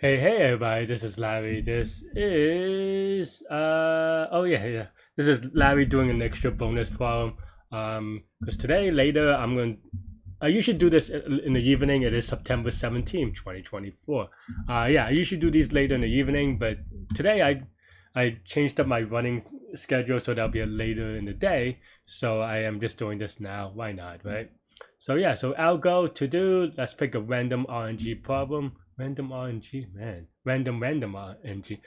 Hey everybody, this is Larry. This is oh yeah. This is Larry doing an extra bonus problem. Because today later I usually do this in the evening. It is September 17th, 2024. Yeah, I usually do these later in the evening, but today I changed up my running schedule so that'll be later in the day. So I am just doing this now. Why not, right? So yeah, so algo to do. Let's pick a random RNG problem. Random RNG, man. Random RNG.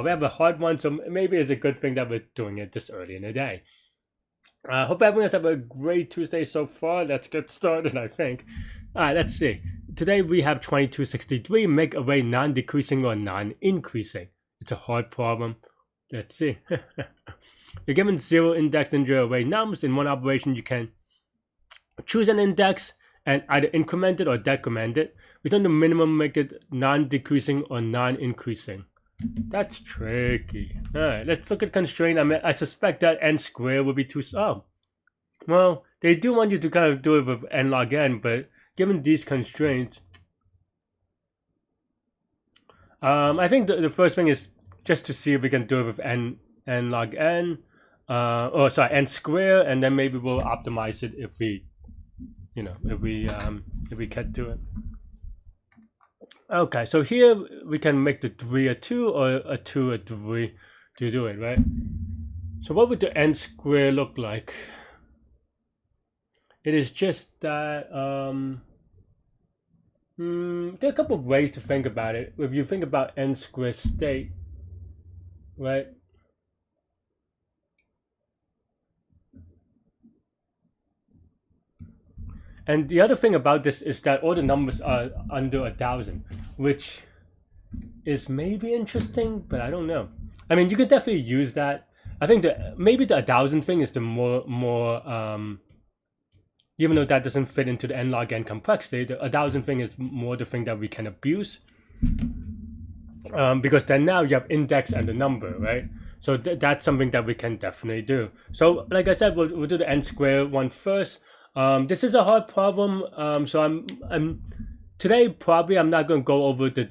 We have a hard one, so maybe it's a good thing that we're doing it this early in the day. I hope everyone's have a great Tuesday so far. Let's get started, I think. Alright, let's see. Today we have 2263. Make array non-decreasing or non-increasing. It's a hard problem. Let's see. You're given 0 index in your array nums. In one operation, you can choose an index and either increment it or decrement it. Return the minimum, make it non-decreasing or non-increasing. That's tricky. Alright, let's look at constraint. I suspect that n squared will be too... Oh. Well, they do want you to kind of do it with n log n, but given these constraints... I think the first thing is just to see if we can do it with n log n. N squared, and then maybe we'll optimize it if we... if we can do it. Okay, so here we can make the 3 a 2 or a 2 a 3 to do it, right? So what would the n squared look like? It is just that there are a couple of ways to think about it. If you think about n squared state, right? And the other thing about this is that all the numbers are under 1,000, which is maybe interesting, but I don't know. I mean, you could definitely use that. I think maybe the 1,000 thing is the more even though that doesn't fit into the n log n complexity, the 1,000 thing is more the thing that we can abuse. Because then now you have index and the number, right? So that's something that we can definitely do. So like I said, we'll do the n squared one first. This is a hard problem, so I'm today probably I'm not going to go over the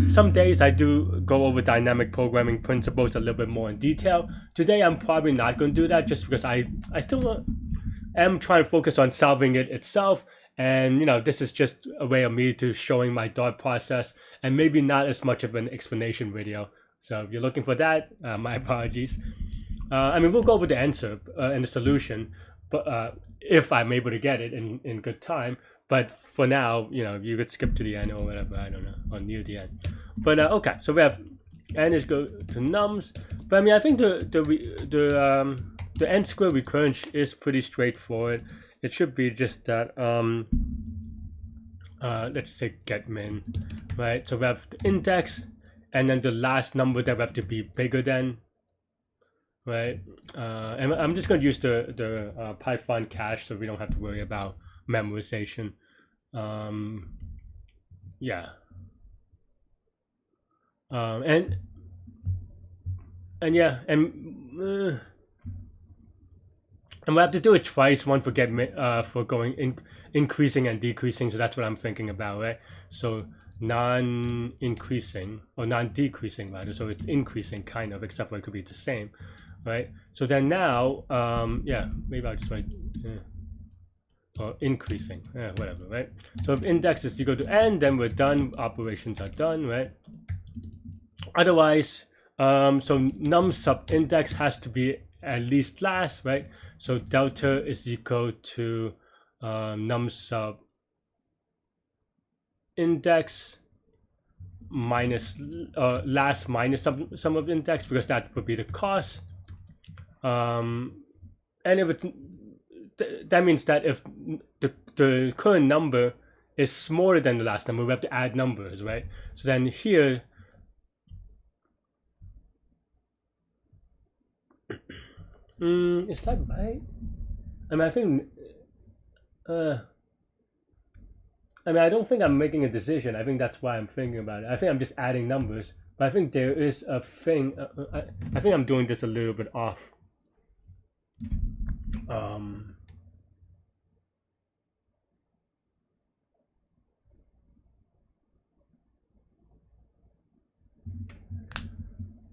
some days I do go over dynamic programming principles a little bit more in detail. Today I'm probably not going to do that just because I still am trying to focus on solving it itself, and this is just a way of me to showing my thought process and maybe not as much of an explanation video. So if you're looking for that, my apologies. I mean, we'll go over the answer and the solution, but if I'm able to get it in good time. But for now, you could skip to the end or whatever, I don't know, or near the end. But okay, so we have n is go to nums. But I mean, I think the n squared recurrence is pretty straightforward. It should be just that let's say get min, right? So we have the index, and then the last number that we have to be bigger than, right? And I'm just going to use the Python cache so we don't have to worry about memorization. Yeah. And yeah, and we have to do it twice. One for for going increasing and decreasing. So that's what I'm thinking about, right? So non-increasing or non-decreasing rather. So it's increasing kind of, except for it could be the same, right? So then now, yeah, maybe I'll just write or increasing, whatever, right? So if index is equal to n, then we're done. Operations are done, right? Otherwise, so num sub index has to be at least last, right? So delta is equal to num sub index minus last minus sum of index, because that would be the cost. And if that means that if the current number is smaller than the last number, we have to add numbers, right? So then here, is that right? I mean, I think, I mean, I don't think I'm making a decision. I think that's why I'm thinking about it. I think I'm just adding numbers, but I think there is a thing. I think I'm doing this a little bit off.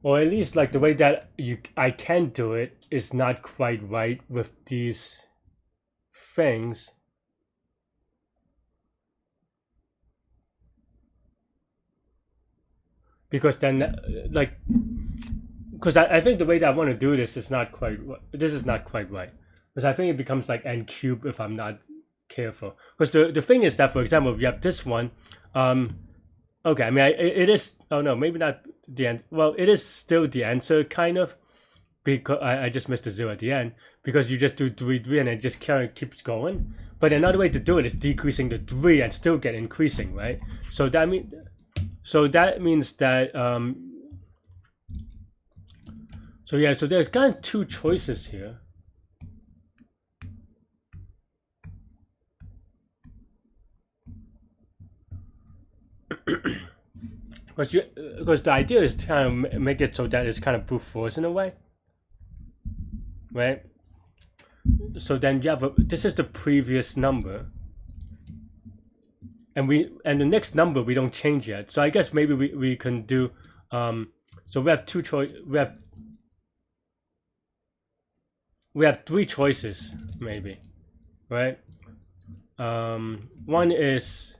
or at least like the way that I can do it is not quite right with these things. Because then, like, because I think the way that I want to do this is not quite. This is not quite right. Because I think it becomes like n cubed if I'm not careful. Because the thing is that, for example, if you have this one, okay, I mean, it is. Oh no, maybe not the end. Well, it is still the answer, kind of, because I just missed the 0 at the end. Because you just do 3, 3, and it just kind of keeps going. But another way to do it is decreasing the 3 and still get increasing, right? So that means that so yeah, so there's kind of two choices here. Because the idea is to kind of make it so that it's kind of brute force in a way, right? So then you have this is the previous number, and the next number we don't change yet. So I guess maybe we can do so we have two choice we have 3 choices maybe, right? One is,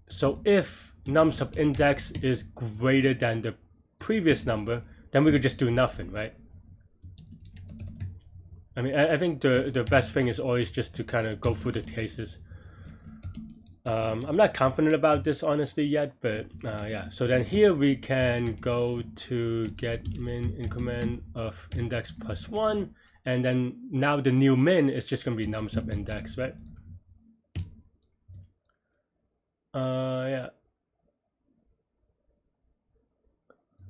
so if num sub index is greater than the previous number, then we could just do nothing, right? I mean, I think the best thing is always just to kind of go through the cases. I'm not confident about this honestly yet, but yeah. So then here we can go to get min increment of index plus 1, and then now the new min is just going to be num sub index, right? Yeah.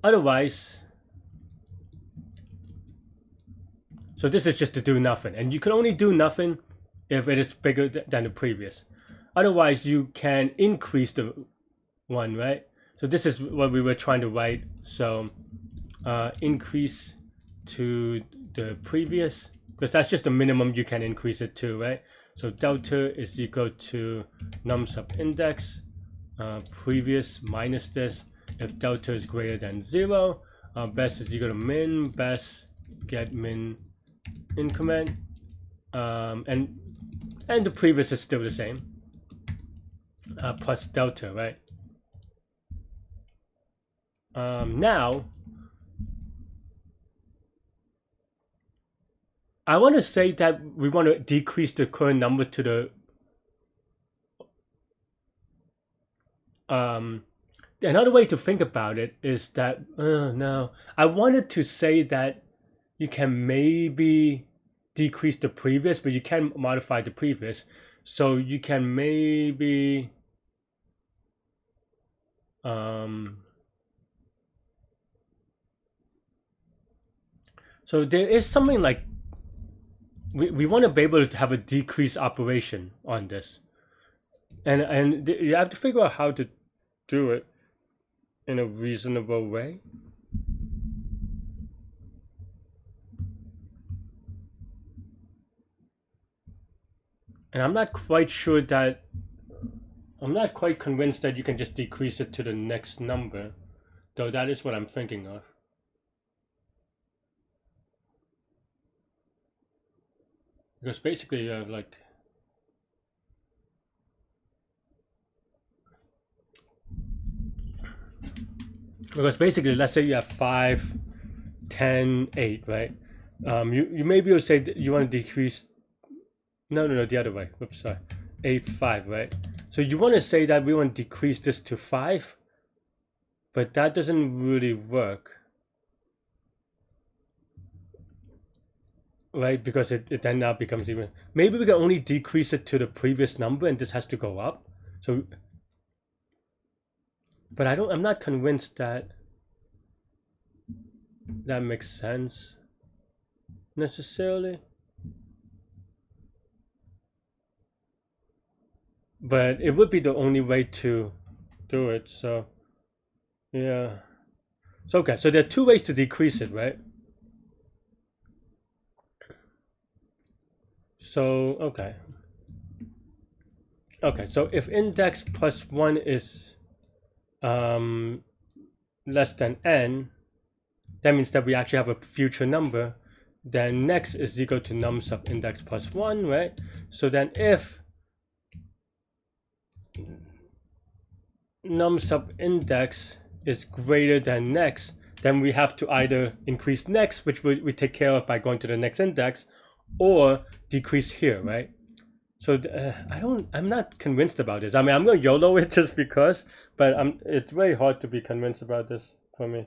Otherwise, so this is just to do nothing, and you can only do nothing if it is bigger than the previous. Otherwise, you can increase the one, right? So this is what we were trying to write. So increase to the previous, because that's just the minimum you can increase it to, right? So delta is equal to num sub index previous minus this. If delta is greater than 0, best is equal to min, best get min increment, and the previous is still the same, plus delta, right? Now I want to say that we want to decrease the current number to the another way to think about it is that no, I wanted to say that you can maybe decrease the previous, but you can modify the previous. So you can maybe so there is something like we want to be able to have a decrease operation on this, and you have to figure out how to do it in a reasonable way. And I'm not quite sure that, I'm not quite convinced that you can just decrease it to the next number, though that is what I'm thinking of. Because basically you have like, let's say you have 5, 10, 8, right? You maybe you'll say that you want to decrease, no, the other way. Whoops, sorry. 8, 5, right? So you want to say that we want to decrease this to 5, but that doesn't really work, right? Because it then now becomes even. Maybe we can only decrease it to the previous number, and this has to go up. So, but I'm not convinced that that makes sense necessarily. But it would be the only way to do it. So yeah. So okay, so there are 2 ways to decrease it, right? So okay, so if index plus 1 is less than n, that means that we actually have a future number, then next is equal to num sub index plus 1, right? So then if num sub index is greater than next, then we have to either increase next, which we take care of by going to the next index, or decrease here, right? So I'm not convinced about this. I mean, I'm gonna YOLO it just because, but it's very hard to be convinced about this for me.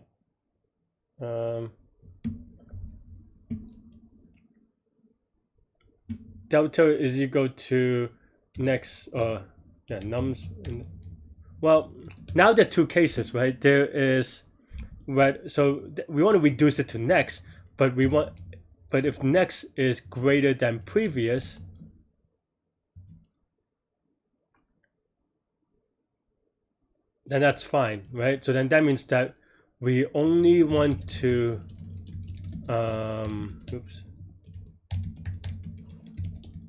Delta is equal to next, nums. Well, now there are two cases, right? There is, right? So we want to reduce it to next, but if next is greater than previous, then that's fine, right? So then that means that we only want to,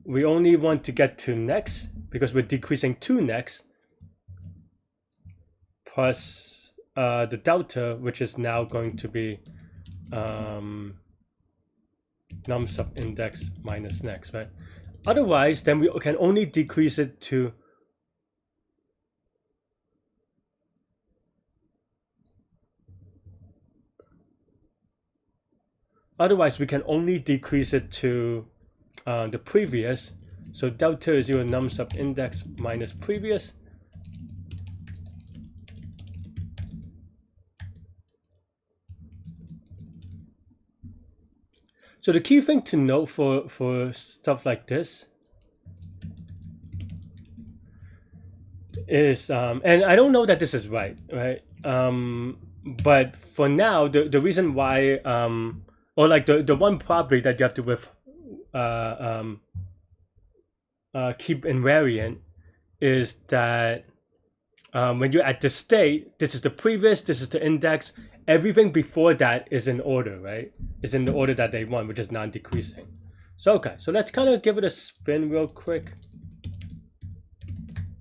we only want to get to next because we're decreasing to next plus the delta, which is now going to be num sub index minus next, right? Otherwise, then we can only decrease it to the previous. So delta is your num sub index minus previous. So the key thing to note for stuff like this is, and I don't know that this is right? But for now, the reason why, or like the one property that you have to keep invariant is that when you're at the state, this is the previous, this is the index, everything before that is in order, right? Is in the order that they want, which is non-decreasing. So okay, so let's kind of give it a spin real quick.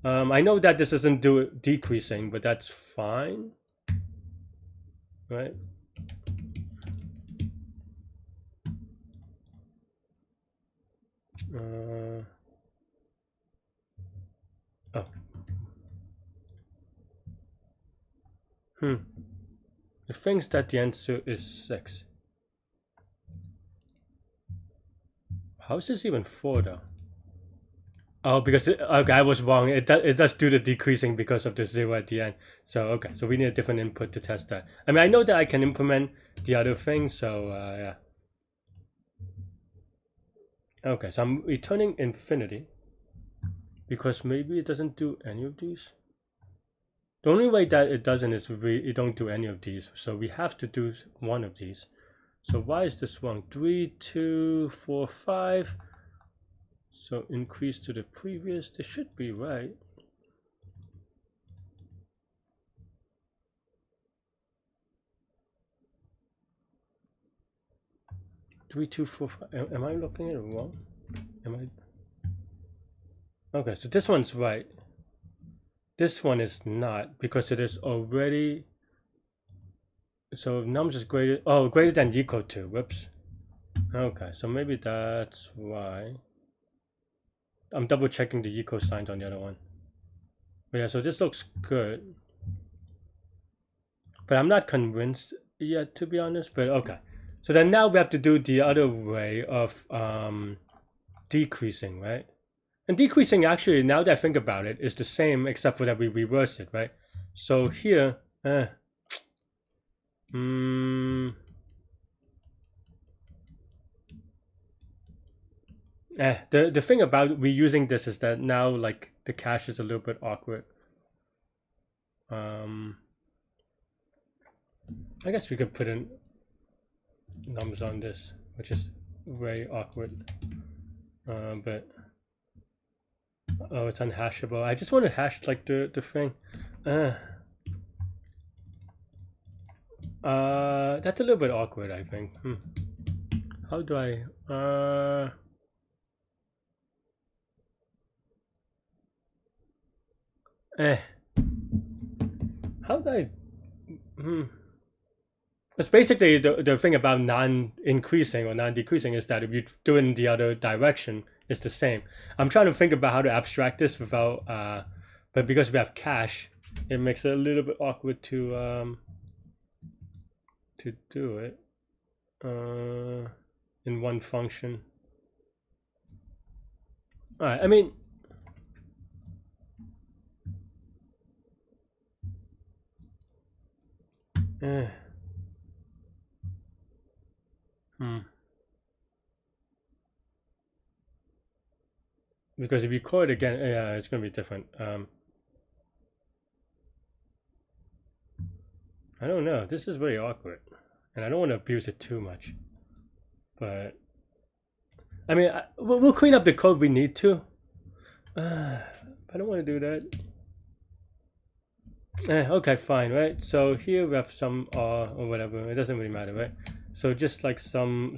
I know that this doesn't do decreasing, but that's fine, right? It thinks that the answer is 6. How is this even 4 though? Oh, because okay, I was wrong. It does do the decreasing because of the 0 at the end. So okay, so we need a different input to test that. I mean, I know that I can implement the other thing, so yeah. Okay, so I'm returning infinity because maybe it doesn't do any of these. The only way that it doesn't is we don't do any of these, so we have to do one of these. So why is this wrong? 3, 2, 4, 5. So increase to the previous. This should be right. Three, two, four, five. Am I looking at it wrong? Am I? Okay, so this one's right. This one is not because it is already. So nums is greater. Oh, greater than equal to. Whoops. Okay, so maybe that's why. I'm double checking the equal signs on the other one. But yeah, so this looks good. But I'm not convinced yet, to be honest. But okay. So then now we have to do the other way of decreasing, right? And decreasing actually, now that I think about it, is the same except for that we reverse it, right? So here, the thing about reusing this is that now like the cache is a little bit awkward. I guess we could put in nums on this, which is very awkward. But oh, it's unhashable. I just want to hash like the thing. That's a little bit awkward, I think. How do I how do I It's basically the thing about non-increasing or non-decreasing is that if you do it in the other direction, it's the same. I'm trying to think about how to abstract this without, but because we have cache, it makes it a little bit awkward to do it in one function. All right, I mean, because if you call it again, yeah, it's gonna be different. I don't know. This is very awkward, and I don't want to abuse it too much. But I mean, we'll clean up the code we need to. I don't want to do that. Okay, fine, right? So here we have some or whatever. It doesn't really matter, right? So just like some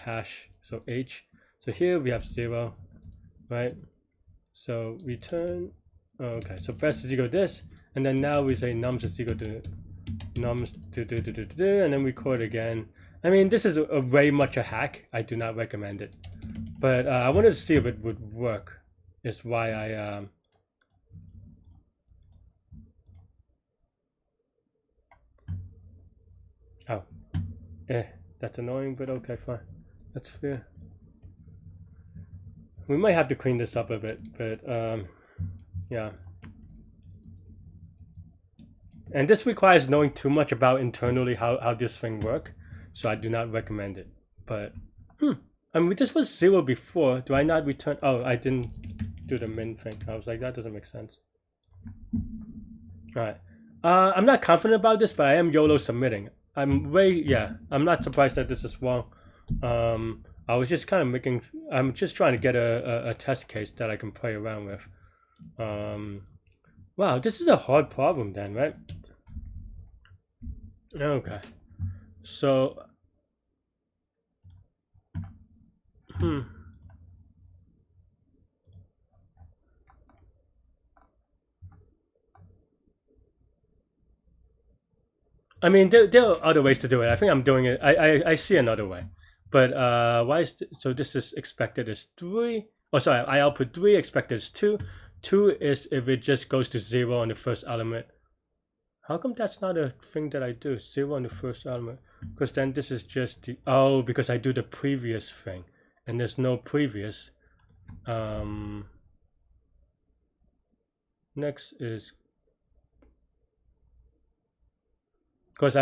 hash. So h. So here we have 0, right? So return. Okay, so best is equal to this, and then now we say nums is equal to nums and then we call it again. I mean, this is a very much a hack. I do not recommend it, but I wanted to see if it would work. Is why I that's annoying, but okay, fine. That's fair. We might have to clean this up a bit, but yeah. And this requires knowing too much about internally how this thing works, so I do not recommend it. But I mean, this was 0 before. Do I not return? Oh, I didn't do the min thing. I was like, that doesn't make sense. All right. I'm not confident about this, but I am YOLO submitting. I'm not surprised that this is wrong. I was just kind of making. I'm just trying to get a test case that I can play around with. Wow, this is a hard problem then, right? Okay. So. I mean, there are other ways to do it. I think I'm doing it. I see another way. But why is so this is expected as 3. Oh, sorry, I output 3, expected as 2. 2 is if it just goes to 0 on the first element. How come that's not a thing that I do? 0 on the first element. Because then this is just the... Oh, because I do the previous thing. And there's no previous. Next is... Because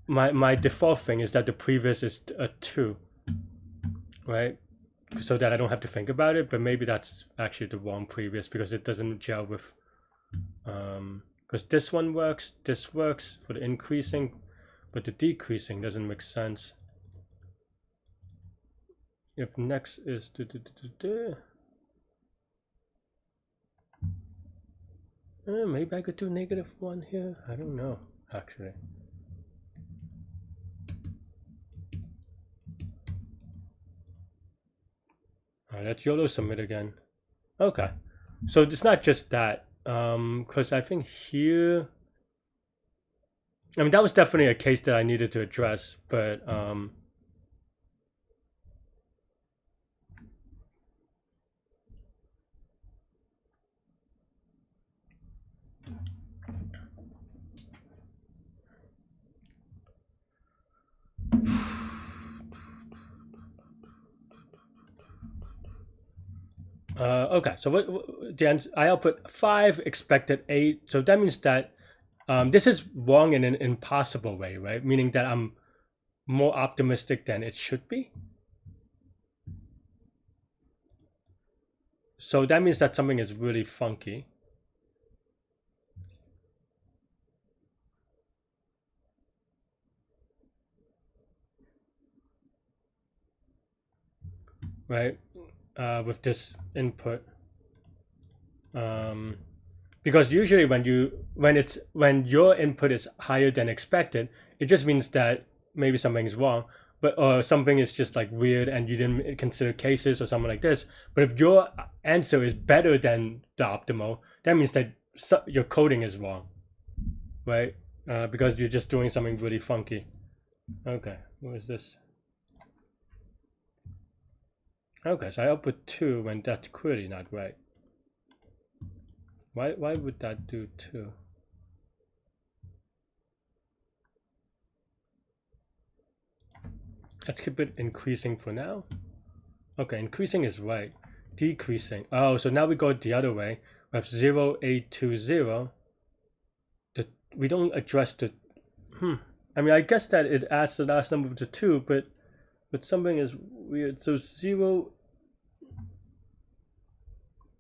my default thing is that the previous is a 2. Right? So that I don't have to think about it. But maybe that's actually the wrong previous because it doesn't gel with... because this one works, this works for the increasing, but the decreasing doesn't make sense. If next is maybe I could do -1 here. I don't know, actually. Alright, let's YOLO submit again. Okay, so it's not just that. Because I think here, I mean, that was definitely a case that I needed to address, but okay, so what the answer, I output 5, expected 8, so that means that this is wrong in an impossible way, right? Meaning that I'm more optimistic than it should be. So that means that something is really funky. Right? With this input. Because usually when your input is higher than expected, it just means that maybe something is wrong, but or something is just like weird and you didn't consider cases or something like this. But if your answer is better than the optimal, that means that your coding is wrong, right? because you're just doing something really funky. Okay, what is this? Okay, so I output 2 when that's clearly not right. Why would that do 2? Let's keep it increasing for now. Okay, increasing is right. Decreasing. Oh, so now we go the other way. We have 0, 8, 2, 0. We don't address the... I mean, I guess that it adds the last number to 2, but something is weird. So 0,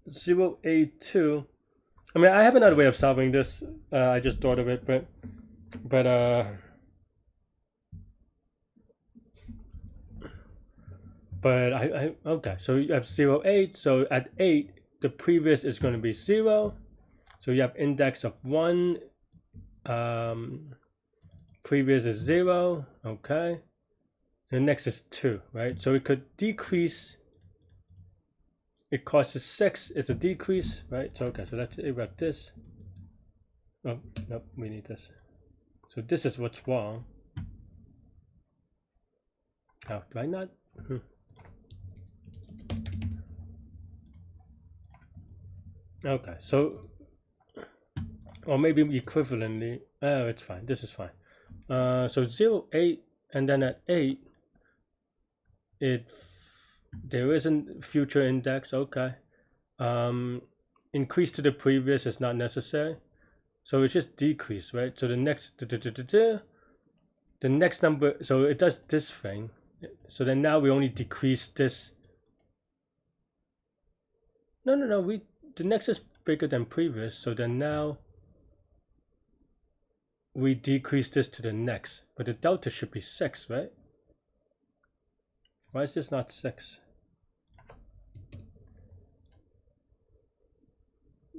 0, 8, 2. I mean, I have another way of solving this. I just thought of it, but okay, so you have 0, 8. So at 8, the previous is going to be 0. So you have index of 1. Previous is 0. Okay. The next is 2, right? So it could decrease. It costs 6. It's a decrease, right? So okay, so let's evaluate this. Oh, nope, we need this. So this is what's wrong. Oh, do I not? Okay, so, or maybe equivalently. Oh, it's fine. This is fine. So 0, 8, and then at 8, there isn't future index. Okay. Increase to the previous is not necessary. So it's just decrease, right? So the next number, so it does this thing. So then now we only decrease this. No, the next is bigger than previous. So then now we decrease this to the next, but the delta should be 6, right? Why is this not 6?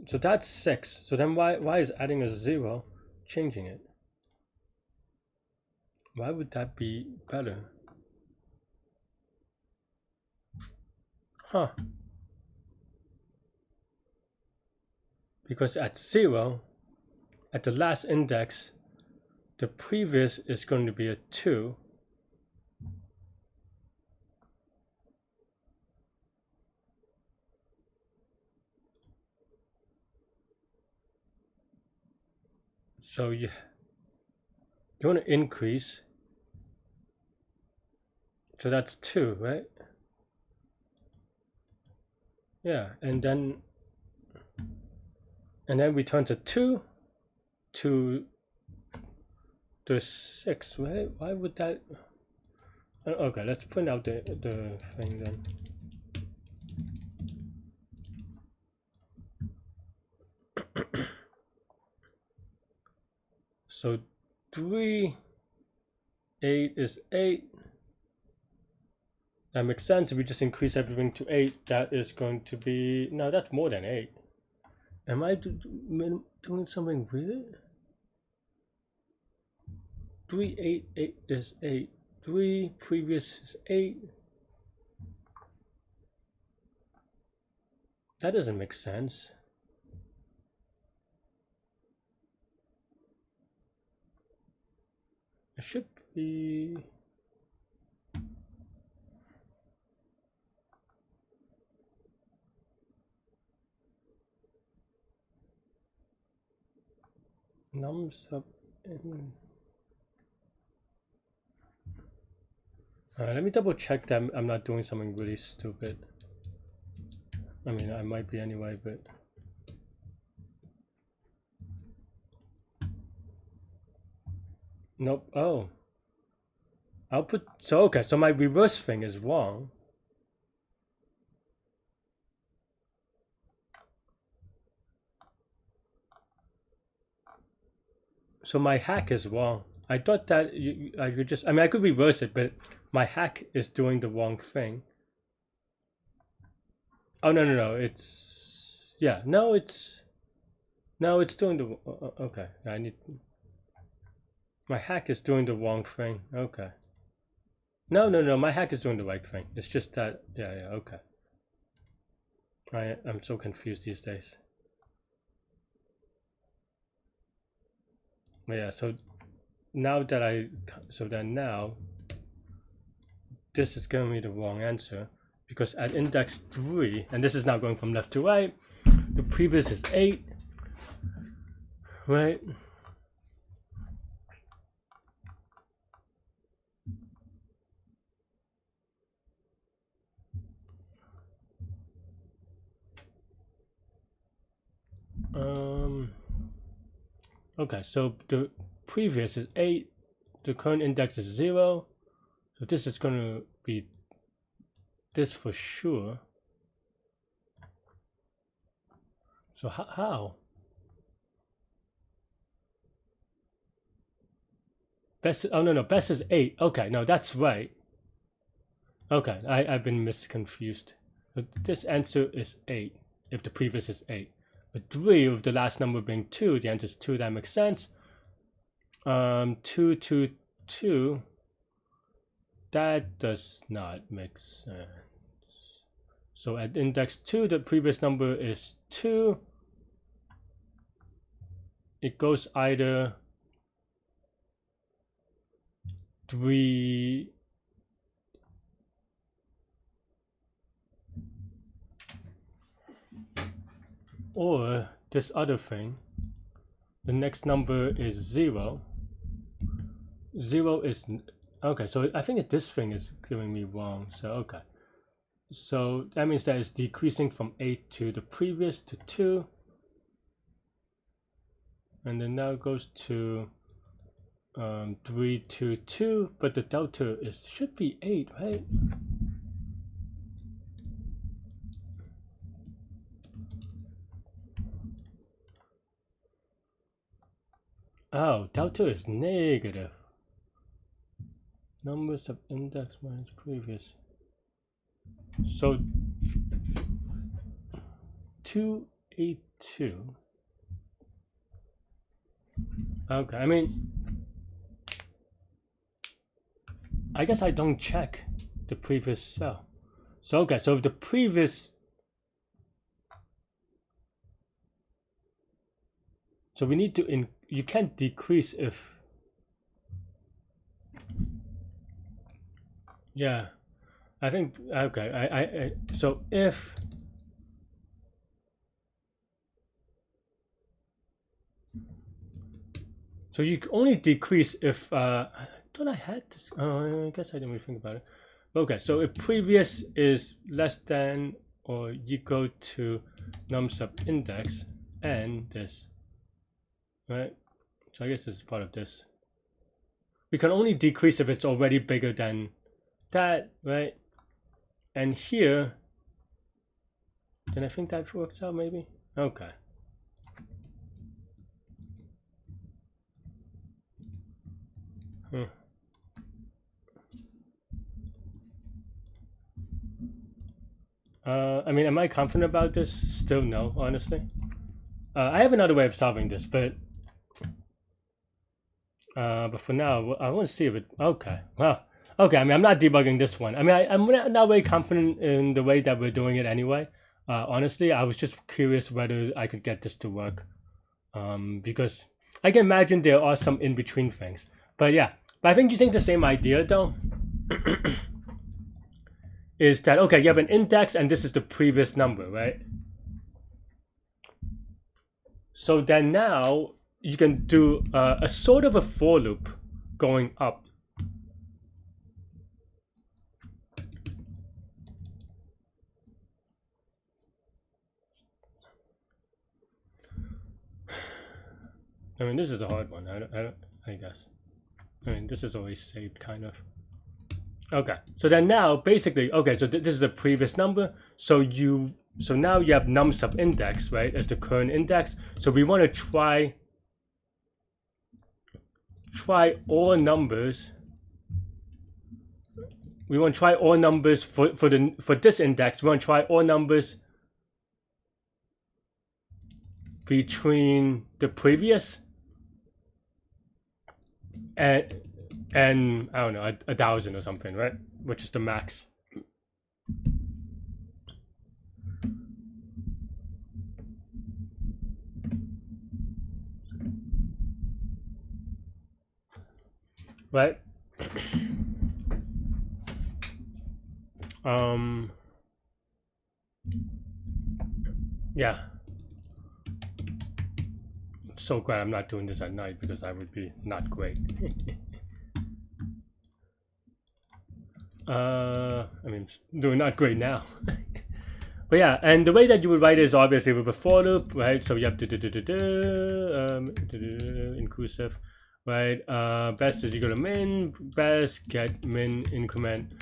So that's 6. So then why is adding a 0 changing it? Why would that be better? Huh. Because at 0, at the last index, the previous is going to be a 2. So you want to increase. So that's 2, right? Yeah, and then we turn to 2 to the 6, right? Why would that? Okay, let's print out the thing then. So 3, 8 is 8. That makes sense. If we just increase everything to 8, that is going to be... No, that's more than 8. Am I doing something weird? 3, 8, 8 is 8. 3 previous is 8. That doesn't make sense. It should be... num sub n. Let me double check that I'm not doing something really stupid. I mean, I might be anyway, but... Nope. Oh. Output. So, okay, so my reverse thing is wrong. So my hack is wrong. I thought that I could just... I mean, I could reverse it, but my hack is doing the wrong thing. Oh, no. It's... Yeah, no, it's... No, it's doing the... okay, I need... My hack is doing the wrong thing. Okay. No, my hack is doing the right thing. It's just that... Yeah, okay. I'm so confused these days. Yeah, so now that now this is giving me the wrong answer, because at index 3, and this is now going from left to right, the previous is 8, right? Okay, so the previous is 8, the current index is 0, so this is going to be this for sure. So how? Best, oh no, best is 8. Okay, no, that's right. Okay, I've been misconfused. So this answer is 8, if the previous is 8. But 3, with the last number being 2, the answer is 2, that makes sense. 2, 2, 2, that does not make sense. So at index 2, the previous number is 2. It goes either 3, or this other thing. The next number is 0. 0 is, okay, so I think this thing is giving me wrong. So okay, so that means that it's decreasing from 8 to the previous to 2, and then now it goes to 3 to 2, but the delta is should be 8, right? Oh, delta is negative. Numbers of index minus previous. So 282. Okay, I mean, I guess I don't check the previous cell. So okay, so the previous, so we need to you can't decrease if, yeah, I think, okay, I so if, so you only decrease if thought I had this, oh, I guess I didn't really think about it. Okay, so if previous is less than or equal to num sub index and this, right? So I guess this is part of this. We can only decrease if it's already bigger than that, right? And here, then I think that works out maybe. Okay. I mean, am I confident about this? Still no, honestly. I have another way of solving this, but for now, I want to see if it. Okay, well, okay. I mean, I'm not debugging this one. I mean, I'm not very confident in the way that we're doing it anyway. Honestly, I was just curious whether I could get this to work, because I can imagine there are some in between things. But yeah, but I think using the same idea though. Is that okay? You have an index, and this is the previous number, right? So then now you can do a sort of a for loop going up. I mean, this is a hard one. I guess. I mean, this is always saved, kind of. Okay, so then now basically, okay, so this is the previous number. So now you have num sub index, right, as the current index. So we want to try all numbers. We want to try all numbers for this index. We want to try all numbers between the previous and I don't know, 1,000 or something, right? Which is the max. right? Yeah. So glad I'm not doing this at night because I would be not great. I mean, doing not great now. But yeah, and the way that you would write it is obviously with a for loop, right? So you have to inclusive, right? Best is equal to min, best get min increment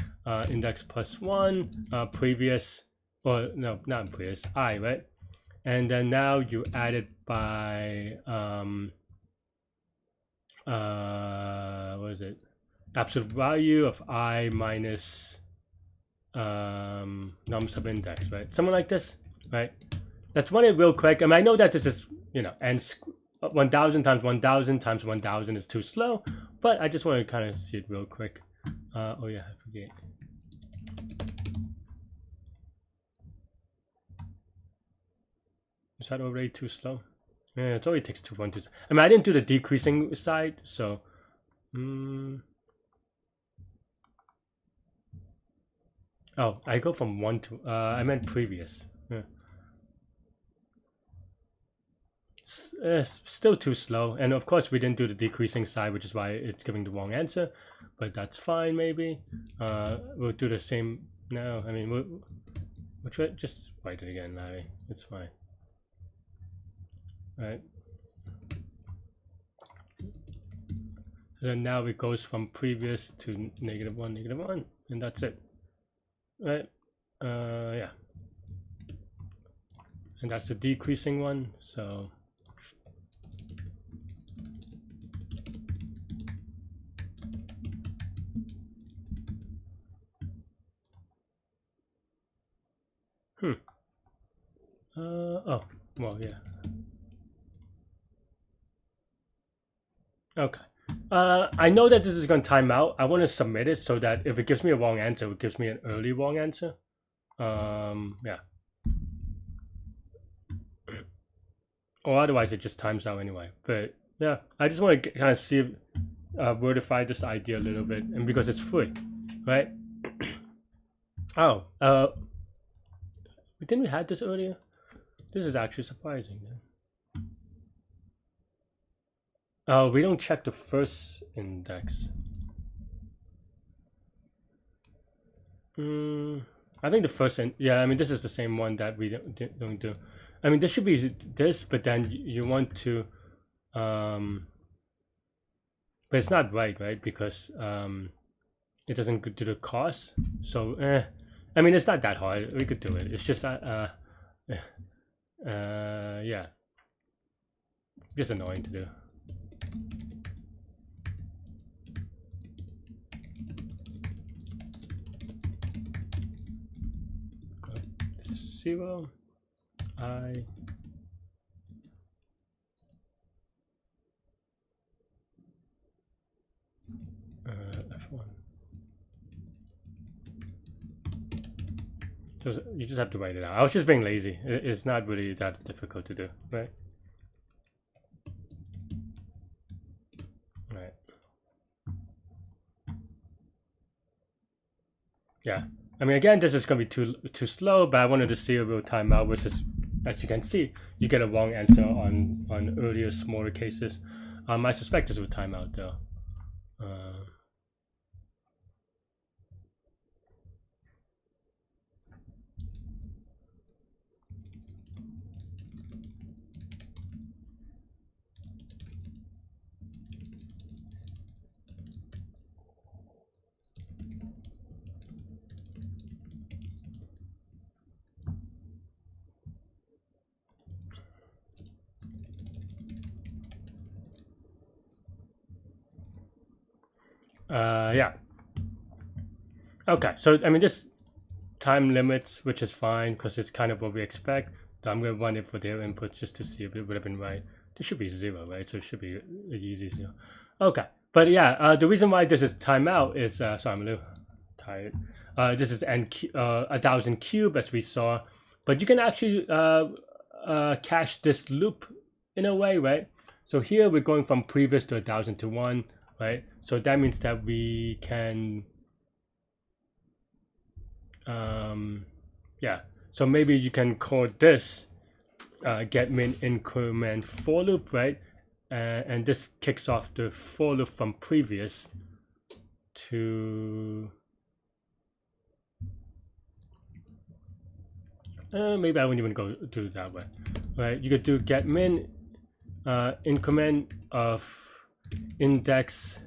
index plus 1, previous, or no, not previous, I, right? And then now you add it by what is it? Absolute value of I minus num sub index, right? Something like this, right? Let's run it real quick. I mean, I know that this is, you know, and 1000 times 1000 times 1000 is too slow, but I just want to kind of see it real quick. Oh yeah, I forget. Is that already too slow? Yeah, it already takes 2.2. I mean, I didn't do the decreasing side, so. Oh, I go from 1 to. I meant previous. Yeah. Still too slow, and of course we didn't do the decreasing side, which is why it's giving the wrong answer. But that's fine, maybe. We'll do the same now. I mean, we'll try, just write it again, Larry. It's fine. Right. So then now it goes from previous to -1, and that's it. Right. Yeah. And that's the decreasing one. So. Oh, well, yeah. Okay. I know that this is going to time out. I want to submit it so that if it gives me a wrong answer, it gives me an early wrong answer. Yeah. Or otherwise, it just times out anyway. But yeah, I just want to kind of see, verify this idea a little bit, and because it's free, right? Oh, didn't we have this earlier? This is actually surprising. Oh, we don't check the first index. I think the first, yeah, I mean, this is the same one that we don't do. I mean, this should be this, but then you want to, but it's not right? Because it doesn't do the cost. So, I mean, it's not that hard. We could do it. It's just, yeah, just annoying to do. Zero, I. F1. So you just have to write it out. I was just being lazy. It's not really that difficult to do, right? Right. Yeah. I mean, again, this is going to be too slow, but I wanted to see a real timeout, which is, as you can see, you get a wrong answer on earlier, smaller cases. I suspect this will time out, though. Yeah. Okay, so I mean, this time limits, which is fine because it's kind of what we expect. So I'm going to run it for their inputs just to see if it would have been right. This should be 0, right? So it should be a easy 0. Okay, but yeah, the reason why this is timeout is, sorry, I'm a little tired. This is 1000 cube, as we saw, but you can actually cache this loop in a way, right? So here we're going from previous to 1000 to 1. right? So that means that we can, yeah. So maybe you can call this get min increment for loop, right? And this kicks off the for loop from previous to maybe I wouldn't even go do it that way, right? You could do get min increment of index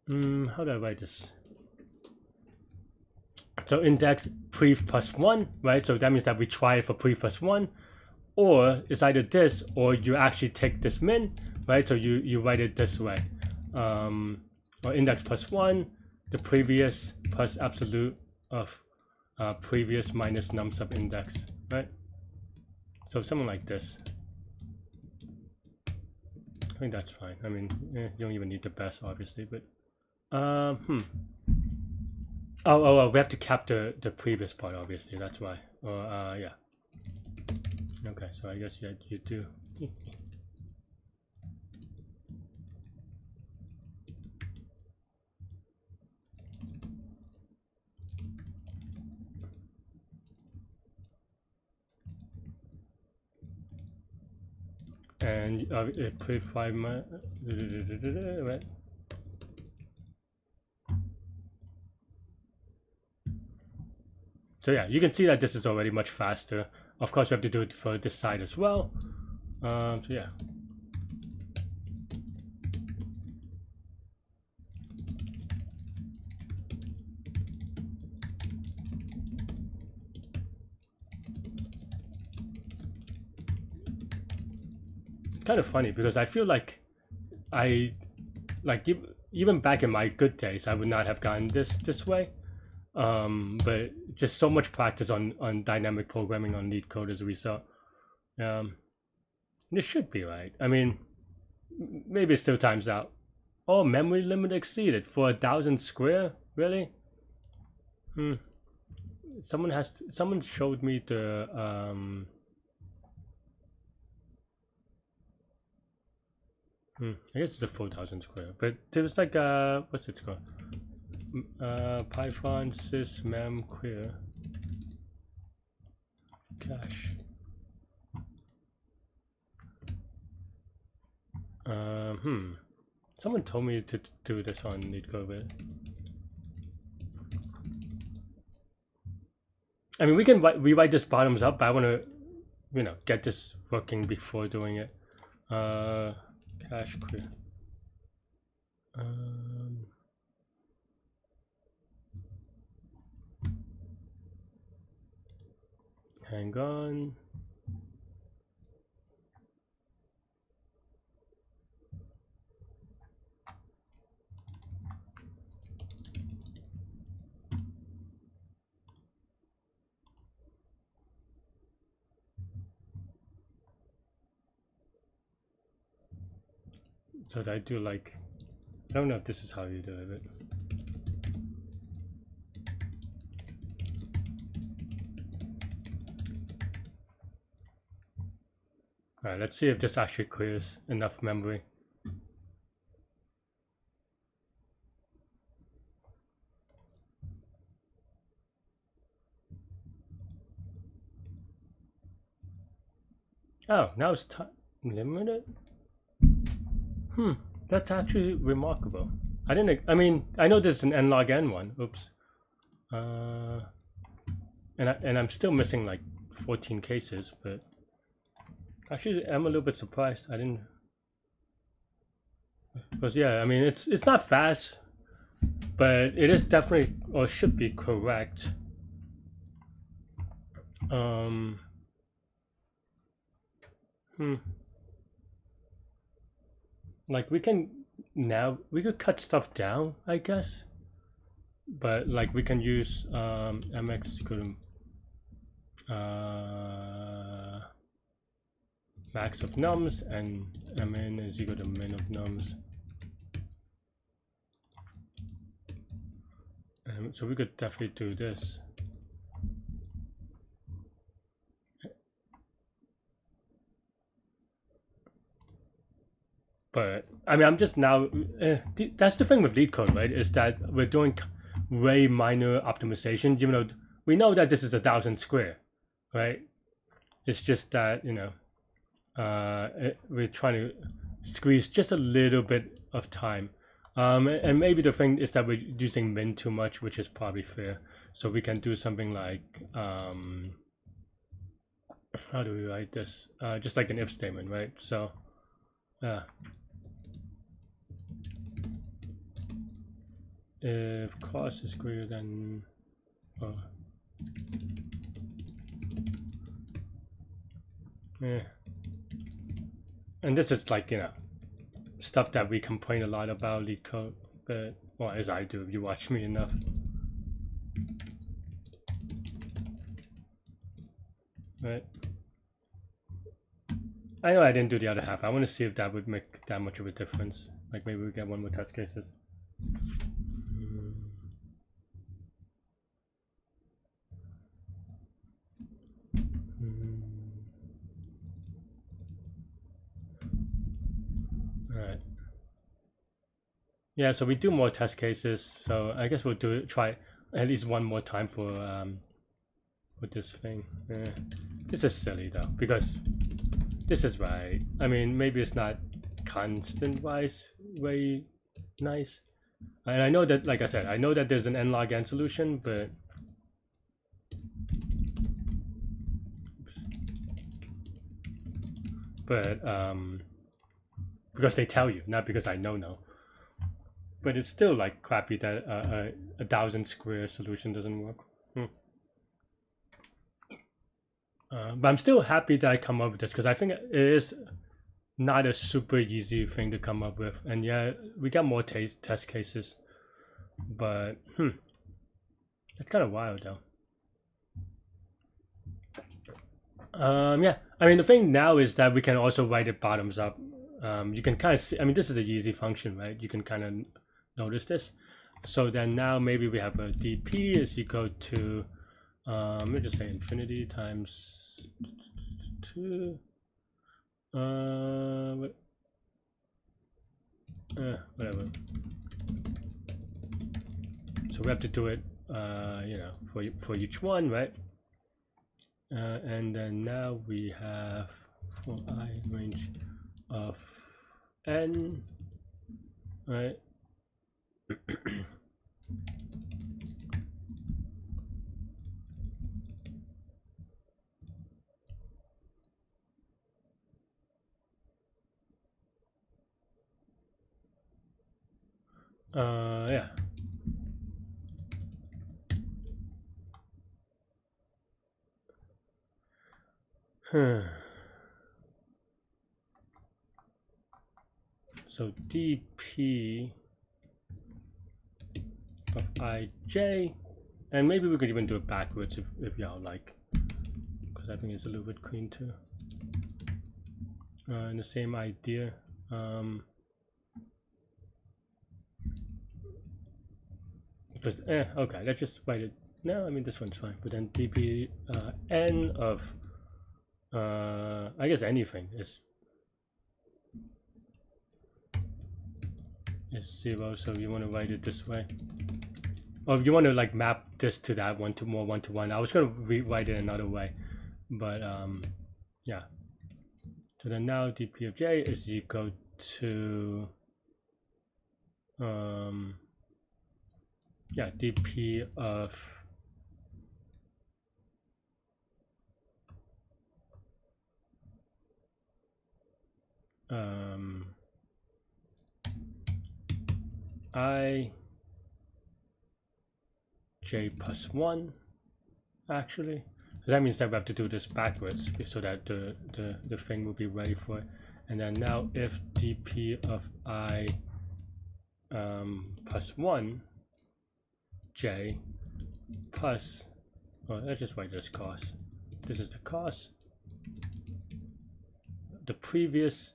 how do I write this? So index pre plus 1, right? So that means that we try it for pre plus 1, or it's either this or you actually take this min, right? So you write it this way, or index plus 1, the previous plus absolute of previous minus nums of index, right? So something like this. I think that's fine. I mean, you don't even need the best, obviously, but Oh, we have to cap the previous part, obviously. That's why. Yeah. Okay, so I guess you do. And pre 5 right? So yeah, you can see that this is already much faster. Of course, we have to do it for this side as well. So yeah. Kind of funny because I feel like even back in my good days, I would not have gotten this way. But just so much practice on dynamic programming on Leetcode as a result. This should be right. I mean, maybe it still times out. Oh, memory limit exceeded for 1,000 square? Really? Someone showed me the I guess it's a 4,000 square, but there was like what's it called? Python sys mem queer cache. Someone told me to do this on Leetcode, but I mean we can rewrite this bottoms up, but I want to, get this working before doing it. Cache queer. Hang on. So I do like, I don't know if this is how you do it. Alright, let's see if this actually clears enough memory. Oh, now it's time limited? That's actually remarkable. I know there's an n log n one. Oops. And I'm still missing like 14 cases, but actually I'm a little bit surprised. I didn't, because yeah, I mean it's not fast, but it is definitely, or should be, correct. Like we could cut stuff down, I guess, but like we can use mx equal to max of nums and mn is equal to min of nums, So we could definitely do this. But I mean, I'm just now. That's the thing with Leetcode, right? Is that we're doing way minor optimization. Even though we know that this is 1,000 square, right? It's just that we're trying to squeeze just a little bit of time. And maybe the thing is that we're using min too much, which is probably fair. So we can do something like how do we write this? Just like an if statement, right? So if cost is greater than and this is like, you know, stuff that we complain a lot about Leetcode, but well, as I do if you watch me enough. Right. I know I didn't do the other half. I want to see if that would make that much of a difference. Like maybe we get one more test cases. Alright. Yeah, so we do more test cases. So I guess we'll try at least one more time for this thing. This is silly though, because this is right. I mean, maybe it's not constant wise very nice. And I know that, like I said, I know that there's an n log n solution, but because they tell you, not because I know. But it's still like crappy that a 1,000 square solution doesn't work. But I'm still happy that I come up with this because I think it is not a super easy thing to come up with. And yeah, we got more test cases, but it's kind of wild though. Yeah, I mean the thing now is that we can also write it bottoms up. You can kind of see, I mean this is an easy function, right? You can kind of notice this. So then now maybe we have a dp is equal to let me just say infinity times 2 whatever. So we have to do it you know, for each one, right? And then now we have for I range of n, right? Yeah. So dp of ij, and maybe we could even do it backwards if y'all like, because I think it's a little bit clean too. And the same idea. Because okay, let's just write it. No, I mean this one's fine. But then dp n of I guess anything is 0. So you want to write it this way. Or if you want to like map this to that one to more 1-to-1. I was gonna rewrite it another way, but yeah. So then now dp of j is equal to yeah, dp of I j plus 1 actually. So that means that we have to do this backwards so that the thing will be ready for it. And then now if dp of I plus 1 j plus, well, let's just write this cost. This is the cost. The previous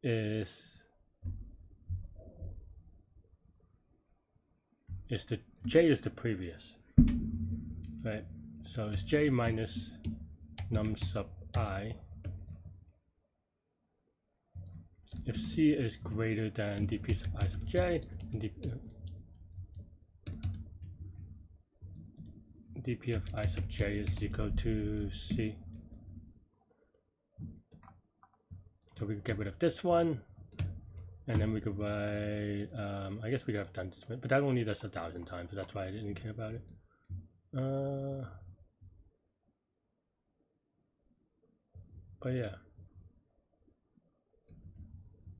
is is the j is the previous, right? So it's j minus num sub I if c is greater than dp sub I sub j, and dp of I sub j is equal to c. So we can get rid of this one, and then we could write, I guess we could have done this, but that only does 1,000 times, so that's why I didn't care about it. But yeah.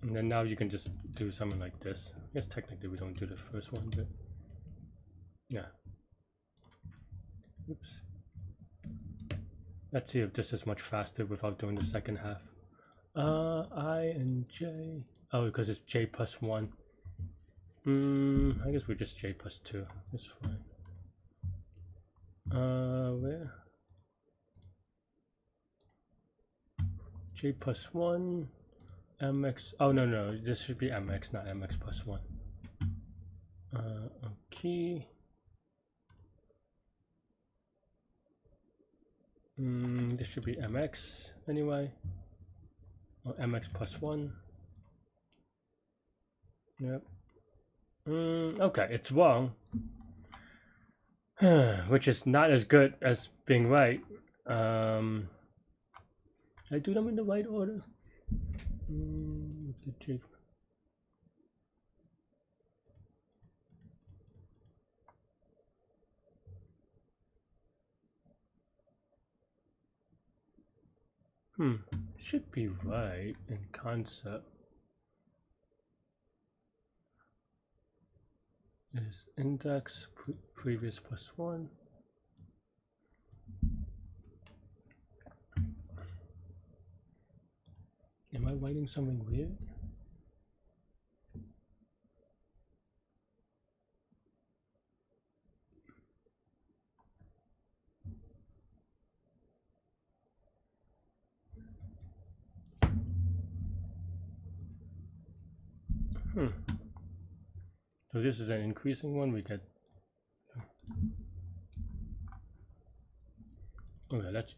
And then now you can just do something like this. I guess technically we don't do the first one, but yeah. Oops. Let's see if this is much faster without doing the second half. I and j. Oh, because it's j plus 1. I guess we're just j plus 2. That's fine. Where? J plus 1. mx. Oh, no. This should be mx, not mx plus 1. Okay. This should be mx anyway. Or mx plus 1. Yep. Okay, it's wrong. Which is not as good as being right. Did I do them in the right order? Should be right in concept. Is index previous plus 1. Am I writing something weird? So this is an increasing one. We get. Okay, let's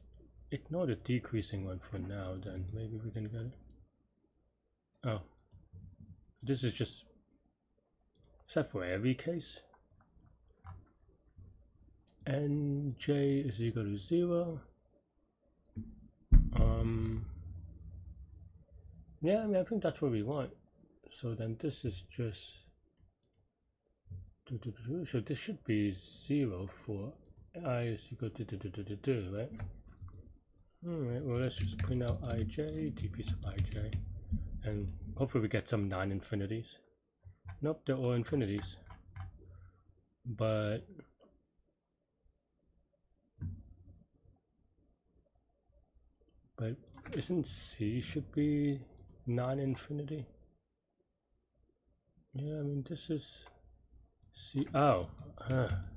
ignore the decreasing one for now. Then maybe we can get it. Oh, this is just. Is that for every case? Nj is equal to 0. Yeah, I mean, I think that's what we want. So then this is just. So this should be 0 for I is equal to 2, right? Alright, well, let's just print out ij, dp sub ij, and hopefully we get some non-infinities. Nope, they're all infinities. But isn't c should be non-infinity? Yeah, I mean, this is c. Oh,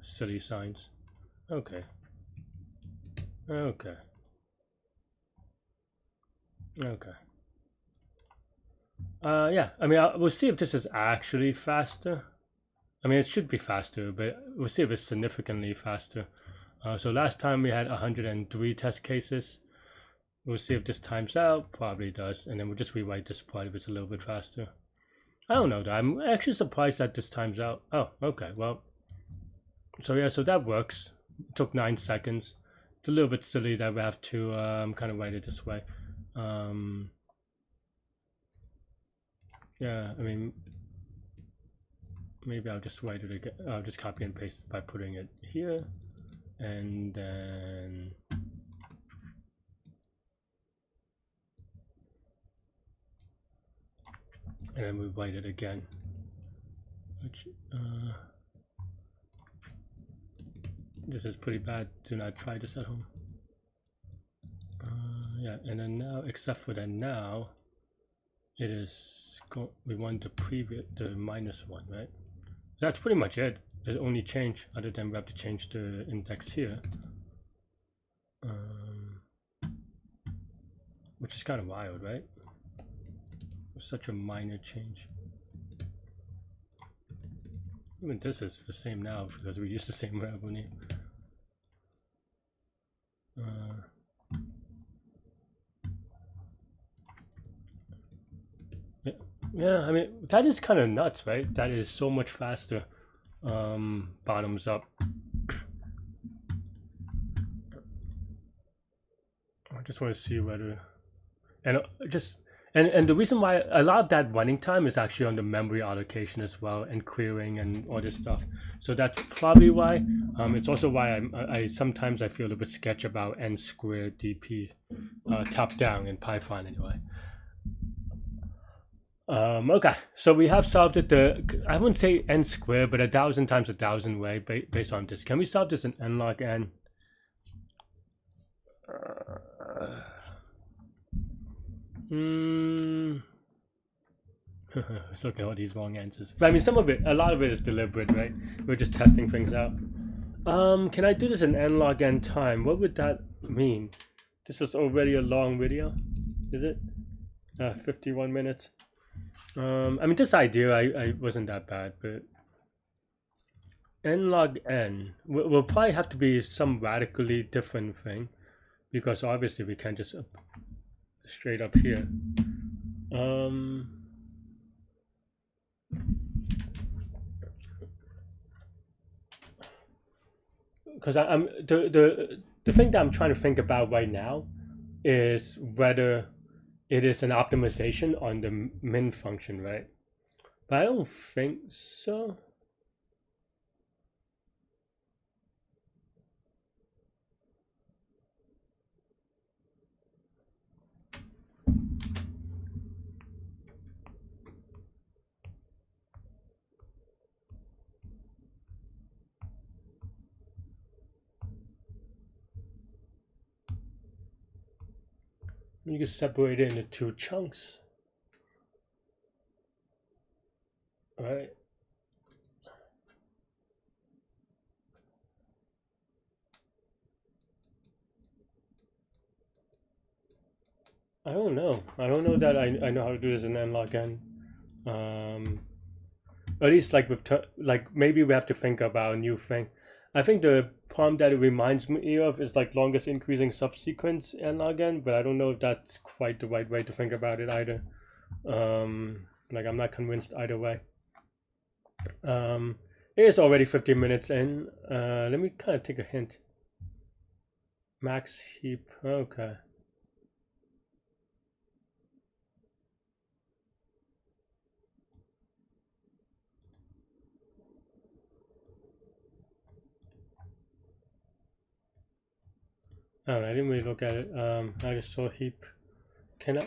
silly signs. Okay. Yeah, I mean, we'll see if this is actually faster. I mean, it should be faster, but we'll see if it's significantly faster. So last time we had 103 test cases. We'll see if this times out. Probably does, and then we'll just rewrite this part if it's a little bit faster. I don't know though. I'm actually surprised that this times out. Oh, okay. Well, so yeah, so that works. It took 9 seconds. It's a little bit silly that we have to kind of write it this way. Yeah, I mean, maybe I'll just write it again. I'll just copy and paste it by putting it here, and then we write it again. Which this is pretty bad. Do not try this at home. Yeah, and then now, except for that, now it is. We want the previous, the -1, right? That's pretty much it. The only change, other than we have to change the index here, which is kind of wild, right? Such a minor change. Even this is the same now because we use the same variable name. Yeah, I mean that is kind of nuts, right? That is so much faster. Bottoms up. I just want to see whether, and and the reason why a lot of that running time is actually on the memory allocation as well, and querying and all this stuff. So that's probably why. It's also why I sometimes I feel a little bit sketch about n squared dp top down in Python anyway. Okay, so we have solved it I wouldn't say n squared, but 1,000 times 1,000 way based on this. Can we solve this in n log n? Let's look at all these wrong answers. But I mean, a lot of it is deliberate, right? We're just testing things out. Can I do this in n log n time? What would that mean? This was already a long video, is it? 51 minutes. I mean, this idea I wasn't that bad, but n log n will probably have to be some radically different thing, because obviously we can't just straight up here. Because I'm the thing that I'm trying to think about right now is whether it is an optimization on the min function, right? But I don't think so. You can separate it into two chunks, right? I don't know. I don't know that I know how to do this in n log n. At least like like maybe we have to think about a new thing. I think the problem that it reminds me of is like longest increasing subsequence n log n, but I don't know if that's quite the right way to think about it either. Like I'm not convinced either way. It is already 15 minutes in. Let me kind of take a hint. Max heap. Okay. I don't know, I didn't really look at it. I just saw heap. Can I?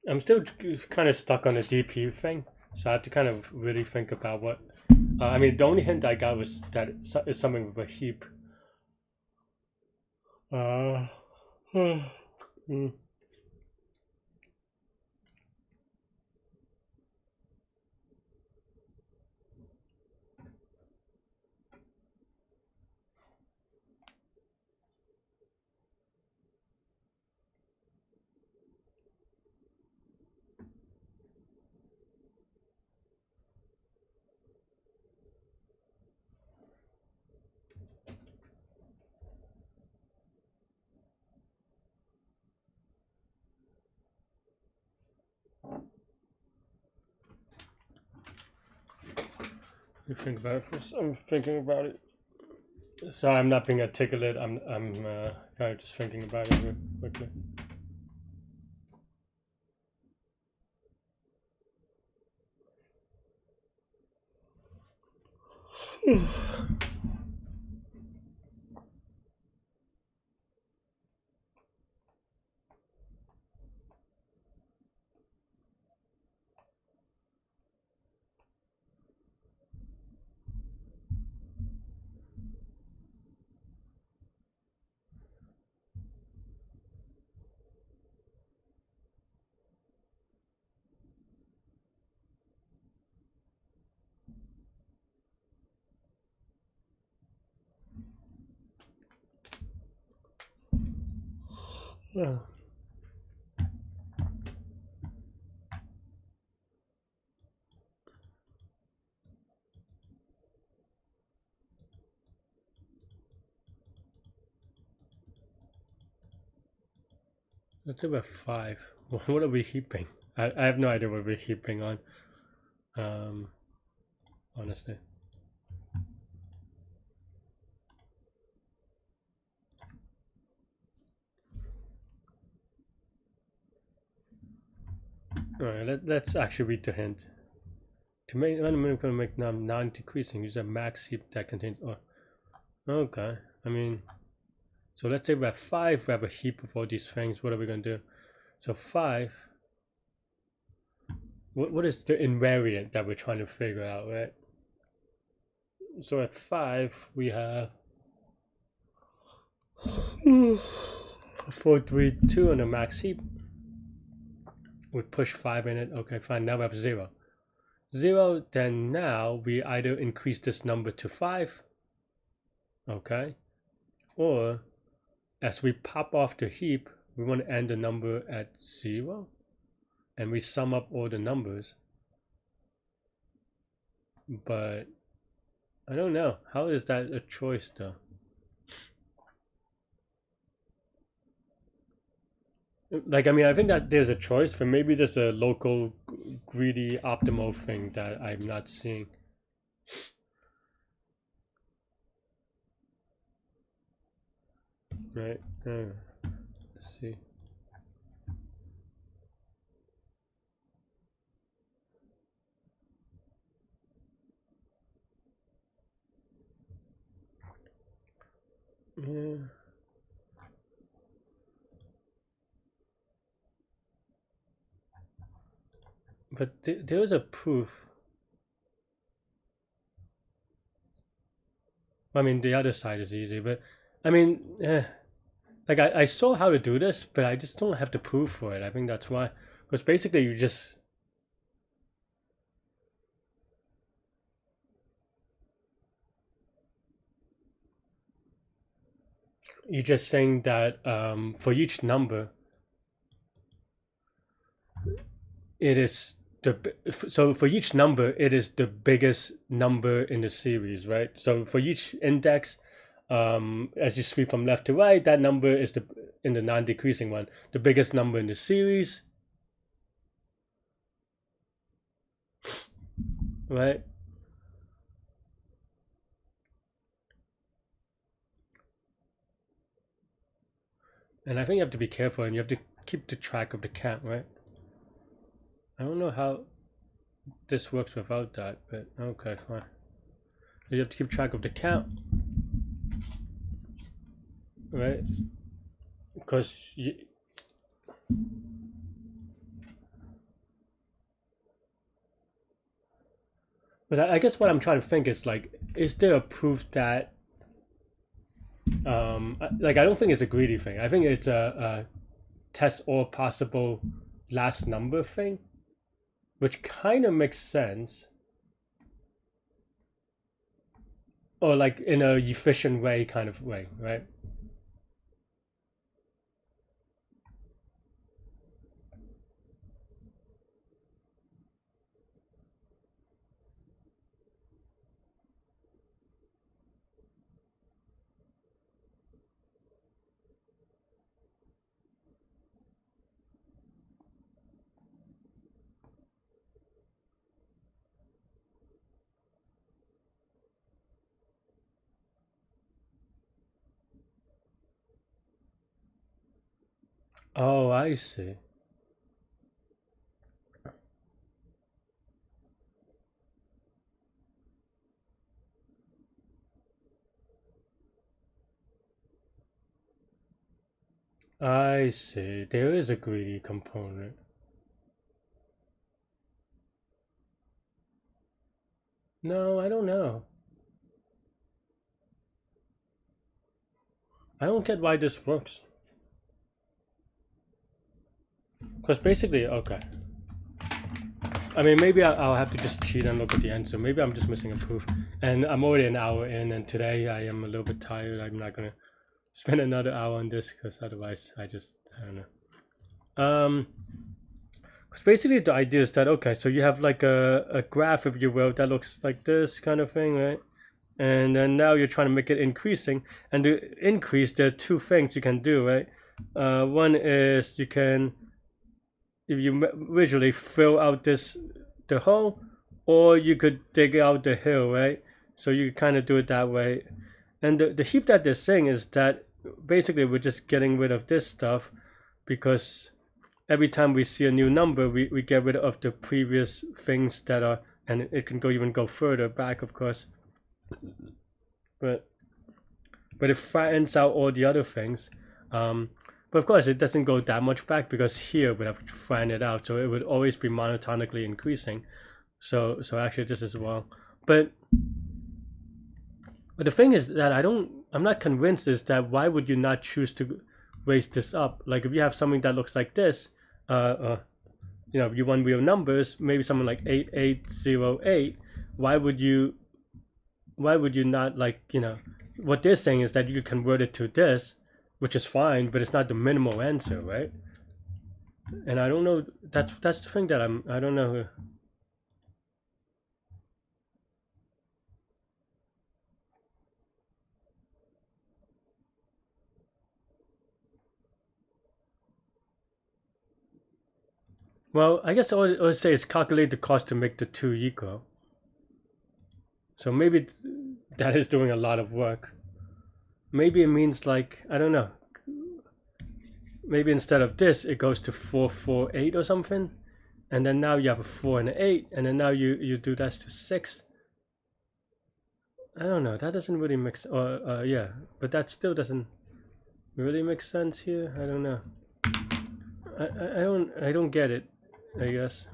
I'm still kind of stuck on the DP thing, so I have to kind of really think about what. I mean, the only hint I got was that it's something with a heap. You think about it. I'm thinking about it. So I'm not being articulate. I'm kind of just thinking about it real quickly. Oh. Let's about 5. What are we heaping? I have no idea what we're heaping on. Honestly. Alright, let's actually read the hint. To make non-decreasing, use a max heap that contains. Oh, okay. I mean, so let's say we have 5. We have a heap of all these things. What are we gonna do? So 5. What is the invariant that we're trying to figure out, right? So at 5 we have 4, 3, 2 on the max heap. We push 5 in it. Okay, fine. Now we have 0. 0, then now we either increase this number to 5, okay, or as we pop off the heap, we want to end the number at 0, and we sum up all the numbers. But I don't know. How is that a choice though? Like, I mean, I think that there's a choice, but maybe there's a local greedy optimal thing that I'm not seeing. Right? Let's see. Yeah. But there is a proof. I mean, the other side is easy, but I mean, like I saw how to do this, but I just don't have the proof for it. I think that's why, because basically you're just saying that for each number, it is so for each number it is the biggest number in the series, right? So for each index, as you sweep from left to right, that number is in the non-decreasing one, the biggest number in the series, right? And I think you have to be careful, and you have to keep the track of the count, right? I don't know how this works without that, but okay, fine. You have to keep track of the count, right? Because but I guess what I'm trying to think is, like, is there a proof that like, I don't think it's a greedy thing. I think it's a test all possible last number thing, which kind of makes sense, or like in a efficient way kind of way, right? Oh, I see. I see. There is a greedy component. No, I don't know. I don't get why this works. Because basically, okay. I mean, maybe I'll have to just cheat and look at the answer. Maybe I'm just missing a proof. And I'm already an hour in, and today I am a little bit tired. I'm not gonna spend another hour on this because otherwise I don't know. Because basically the idea is that okay, so you have like a graph, if you will, that looks like this kind of thing, right? And then now you're trying to make it increasing, and to increase there are two things you can do, right? One is you can, if you visually fill out the hole, or you could dig out the hill, right? So you kind of do it that way. And the heap that they're saying is that basically we're just getting rid of this stuff because every time we see a new number, we get rid of the previous things that are, and it can even go further back, of course. But it flattens out all the other things. But of course, it doesn't go that much back because here we have flattened it out, so it would always be monotonically increasing. So actually, this is wrong. But the thing is that I'm not convinced is that why would you not choose to raise this up? Like if you have something that looks like this, you know, you want real numbers, maybe something like 8808. Why would you not, like, you know, what they're saying is that you could convert it to this, which is fine, but it's not the minimal answer, right? And I don't know. That's the thing that I don't know. Well, I guess all I would say is calculate the cost to make the two equal. So maybe that is doing a lot of work. Maybe it means, like, I don't know. Maybe instead of this, it goes to 448 or something, and then now you have a 4 and an 8, and then now you do that to 6. I don't know. That doesn't really make sense. Yeah, but that still doesn't really make sense here. I don't know. I don't get it, I guess.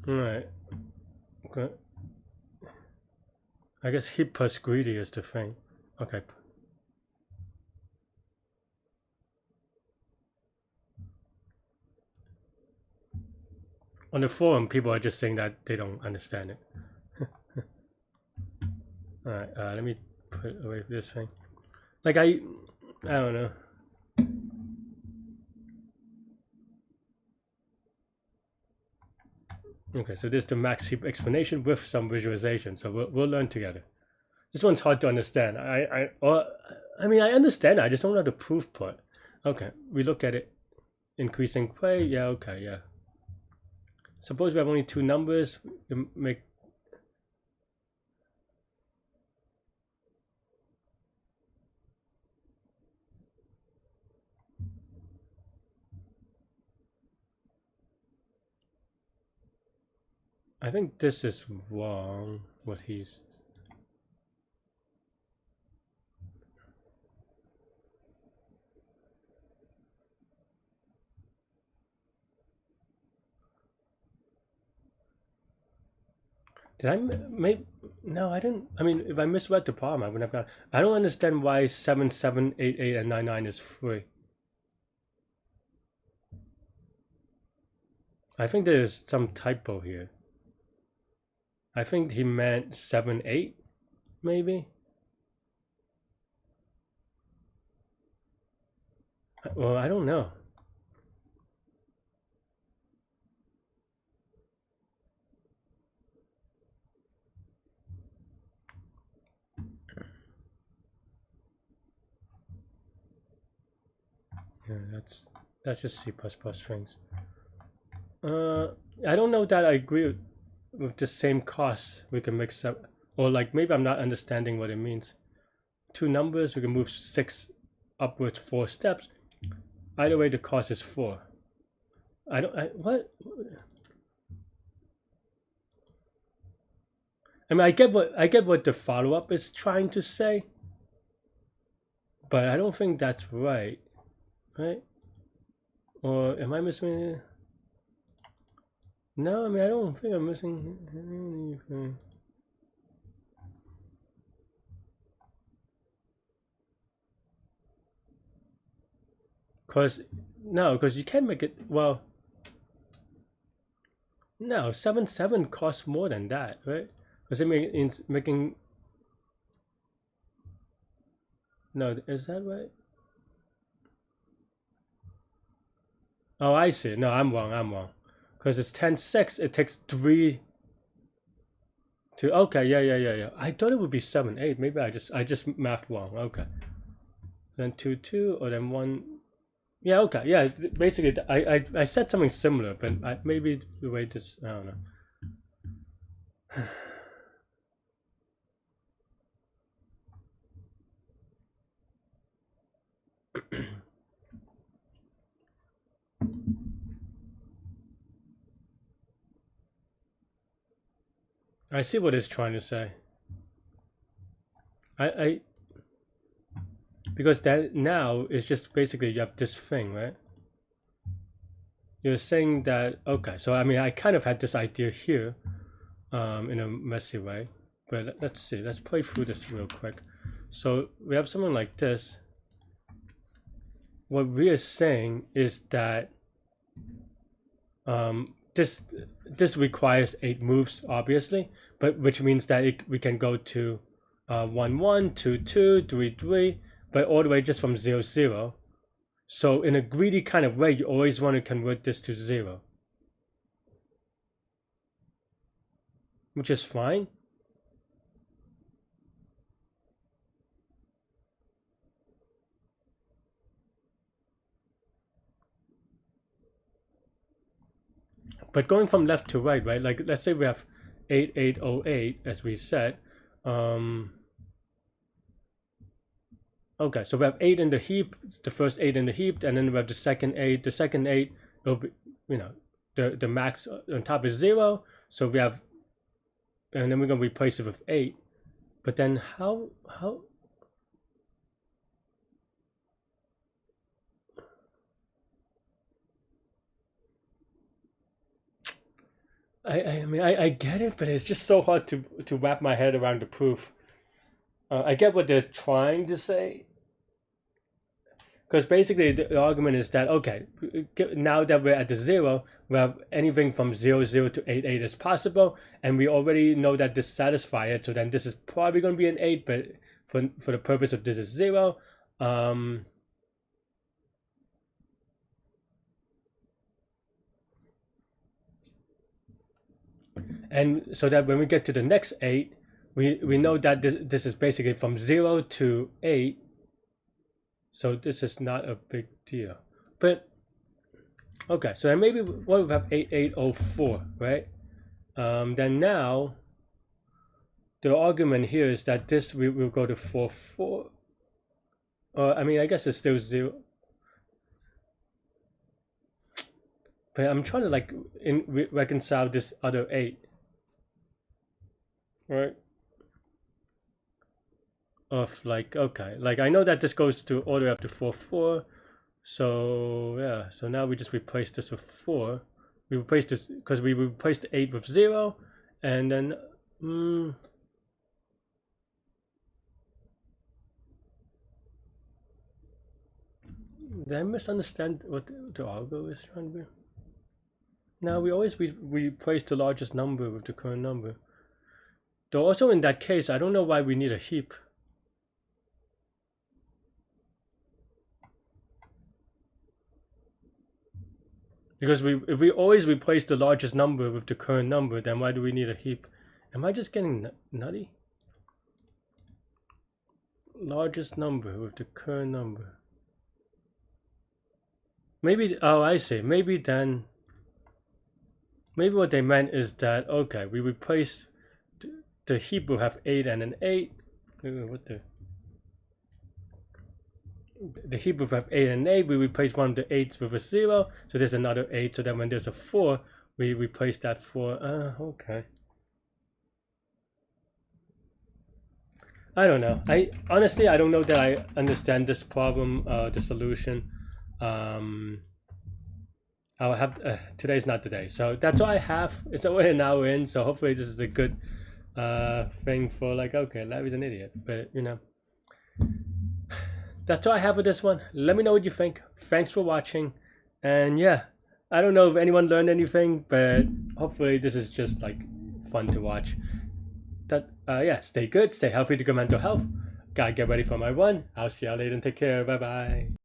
Alright. Okay. I guess heap plus greedy is the thing. Okay. On the forum, people are just saying that they don't understand it. Alright, let me put away this thing. Like, I don't know. Okay, so this is the max heap explanation with some visualization. So we'll learn together. This one's hard to understand. I mean, I understand it, I just don't know the proof part. Okay, we look at it. Increasing play, yeah, okay, yeah. Suppose we have only two numbers, we make. I think this is wrong, what he's. Did I maybe? No, I didn't. I mean, if I misread the problem, I would have got. I don't understand why 7, 7, 8, 8, and 9, 9 is free. I think there's some typo here. I think he meant 7, 8, maybe. Well, I don't know. Yeah, that's just C++ strings. I don't know that I agree with the same cost. We can mix up, or like maybe I'm not understanding what it means. Two numbers, we can move 6 upwards 4 steps. Either way, the cost is 4. What? I mean, I get what the follow-up is trying to say, but I don't think that's right, right? Or am I missing it? No, I mean, I don't think I'm missing anything. Because you can't make it, well, no, 7 costs more than that, right? Because it's making, no, is that right? Oh, I see. No, I'm wrong. Because it's 10-6, it takes 3 to, okay, yeah. I thought it would be 7-8. Maybe I just math wrong. Okay. Then 2-2, or then 1. Yeah, okay. Yeah, basically, I said something similar, but maybe the way this, I don't know. I see what it's trying to say. I because that now is just basically you have this thing, right? You're saying that, okay, so I mean I kind of had this idea here, in a messy way, but let's see. Let's play through this real quick. So we have something like this. What we are saying is that this requires 8 moves, obviously, but which means that we can go to 1-1, 2-2, 3-3, but all the way just from 0-0. So in a greedy kind of way, you always want to convert this to 0, which is fine. But going from left to right, like let's say we have 8808 as we said. Okay, so we have 8 in the heap, the first 8 in the heap, and then we have the second 8. The second 8 will be, the max on top is 0, so we have, and then we're gonna replace it with 8. But then how? I mean I get it, but it's just so hard to wrap my head around the proof. I get what they're trying to say, because basically the argument is that, okay, now that we're at the 0, we have anything from 0 to 8 is possible, and we already know that this satisfies it. So then this is probably going to be an 8, but for the purpose of this is 0. And so that when we get to the next 8, we know that this is basically from 0 to 8. So this is not a big deal. But okay, so then maybe what we have 8804, right? Then now the argument here is that this we will go to 4-4. I mean, I guess it's still 0. But I'm trying to like reconcile this other 8, right? Of like, okay, like I know that this goes to all the way up to 4-4. So yeah, so now we just replace this with 4. We replace this because we replaced the 8 with 0, and then did I misunderstand what the algo is trying to be? Now we always replace the largest number with the current number. Though also in that case, I don't know why we need a heap. Because if we always replace the largest number with the current number, then why do we need a heap? Am I just getting nutty? Largest number with the current number. Maybe, oh, I see. Maybe then, maybe what they meant is that, okay, we replace the heap will have 8 and an 8. What the heap will have 8 and 8. We replace one of the 8s with a 0. So there's another 8. So then when there's a 4, we replace that 4. Okay. I don't know. I honestly don't know that I understand this problem, the solution. I I'll have today's not the day, so that's all I have. It's only an hour in, so hopefully this is a good thing for like, okay, Larry's an idiot, but you know, that's all I have with this one. Let me know what you think. Thanks for watching, and yeah, I don't know if anyone learned anything, but hopefully this is just like fun to watch. That yeah, stay good, stay healthy to good mental health. Gotta get ready for my run. I'll see y'all later and take care. Bye bye.